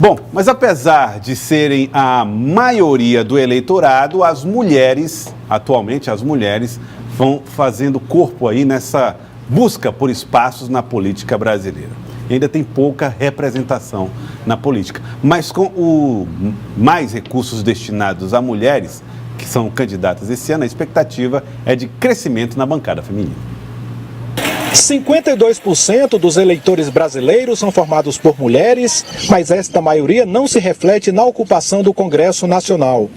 Bom, mas apesar de serem a maioria do eleitorado, atualmente as mulheres vão fazendo corpo aí nessa busca por espaços na política brasileira. E ainda tem pouca representação na política. Mas com mais recursos destinados a mulheres que são candidatas esse ano, a expectativa é de crescimento na bancada feminina. 52% dos eleitores brasileiros são formados por mulheres, mas esta maioria não se reflete na ocupação do Congresso Nacional.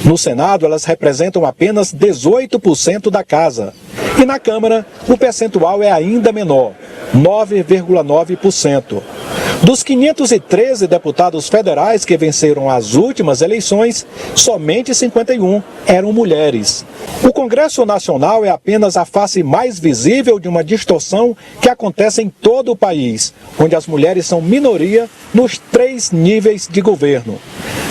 No Senado, elas representam apenas 18% da casa. E na Câmara, o percentual é ainda menor, 9,9%. Dos 513 deputados federais que venceram as últimas eleições, somente 51 eram mulheres. O Congresso Nacional é apenas a face mais visível de uma distorção que acontece em todo o país, onde as mulheres são minoria nos 3 níveis de governo.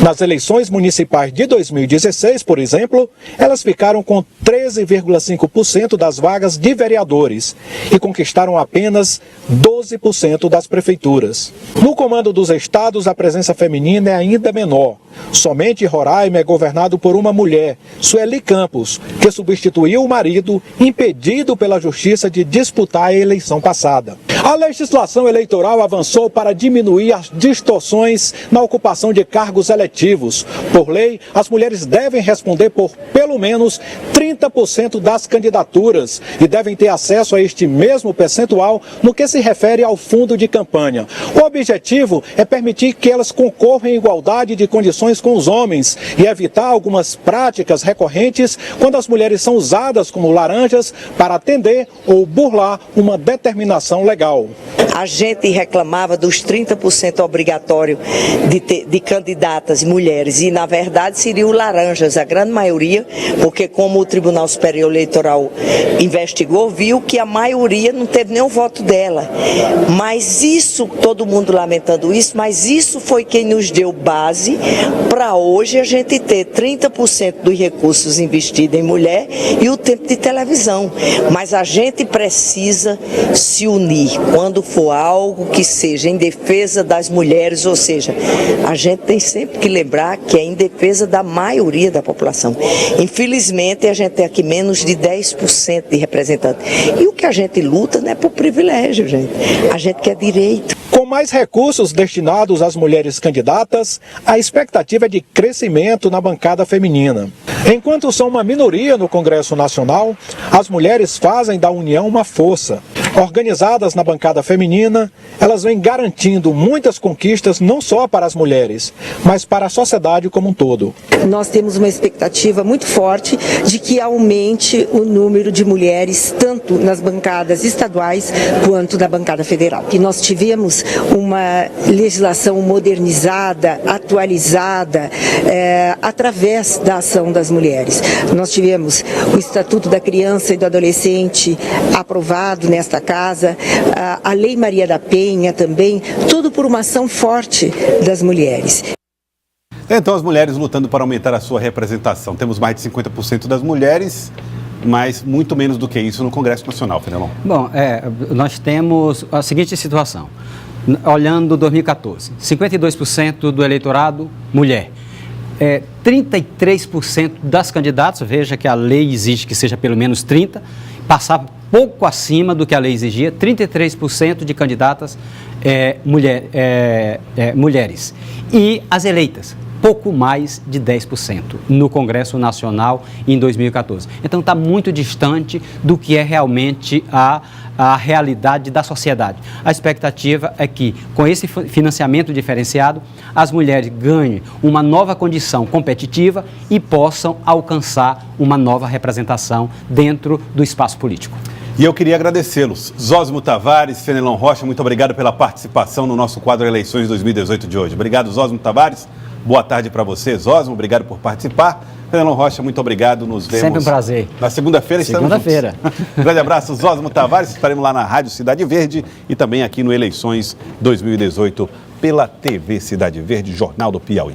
Nas eleições municipais de 2016, por exemplo, elas ficaram com 13,5% das vagas de vereadores e conquistaram apenas 12% das prefeituras. No comando dos estados, a presença feminina é ainda menor. Somente Roraima é governado por uma mulher, Sueli Campos, que substituiu o marido, impedido pela justiça de disputar a eleição passada. A legislação eleitoral avançou para diminuir as distorções na ocupação de cargos eletivos. Por lei, as mulheres devem responder por pelo menos 30% das candidaturas e devem ter acesso a este mesmo percentual no que se refere ao fundo de campanha. O objetivo é permitir que elas concorram em igualdade de condições com os homens e evitar algumas práticas recorrentes quando as mulheres são usadas como laranjas para atender ou burlar uma determinação legal. A gente reclamava dos 30% obrigatório de candidatas mulheres e, na verdade, seriam laranjas, a grande maioria, porque como o Tribunal Superior Eleitoral investigou, viu que a maioria não teve nenhum voto dela. Mas isso, todo mundo lamentando isso, mas isso foi quem nos deu base para hoje a gente ter 30% dos recursos investidos em mulher e o tempo de televisão. Mas a gente precisa se unir quando for algo que seja em defesa das mulheres, ou seja, a gente tem sempre que lembrar que é em defesa da maioria da população. Infelizmente, a gente tem aqui menos de 10% de representantes. E o que a gente luta não é por privilégio, gente. A gente quer direito. Com mais recursos destinados às mulheres candidatas, a expectativa é de crescimento na bancada feminina. Enquanto são uma minoria no Congresso Nacional, as mulheres fazem da união uma força. Organizadas na bancada feminina, elas vêm garantindo muitas conquistas não só para as mulheres, mas para a sociedade como um todo. Nós temos uma expectativa muito forte de que aumente o número de mulheres, tanto nas bancadas estaduais quanto na bancada federal. E nós tivemos uma legislação modernizada, atualizada, através da ação das mulheres. Nós tivemos o Estatuto da Criança e do Adolescente aprovado nesta casa, a Lei Maria da Penha também, tudo por uma ação forte das mulheres. Então, as mulheres lutando para aumentar a sua representação. Temos mais de 50% das mulheres, mas muito menos do que isso no Congresso Nacional, Fenelon. Bom, nós temos a seguinte situação. Olhando 2014, 52% do eleitorado, mulher. 33% das candidatas, veja que a lei exige que seja pelo menos 30%, passava pouco acima do que a lei exigia, 33% de candidatas mulheres. E as eleitas, pouco mais de 10% no Congresso Nacional em 2014. Então está muito distante do que é realmente a realidade da sociedade. A expectativa é que, com esse financiamento diferenciado, as mulheres ganhem uma nova condição competitiva e possam alcançar uma nova representação dentro do espaço político. E eu queria agradecê-los. Zósimo Tavares, Fenelon Rocha, muito obrigado pela participação no nosso quadro Eleições 2018 de hoje. Obrigado, Zósimo Tavares. Boa tarde para você, Zósimo. Obrigado por participar. Fenelon Rocha, muito obrigado. Nos vemos. Sempre um prazer. Na segunda-feira estamos juntos. Um grande abraço, Zósimo Tavares. Estaremos lá na Rádio Cidade Verde e também aqui no Eleições 2018 pela TV Cidade Verde, Jornal do Piauí.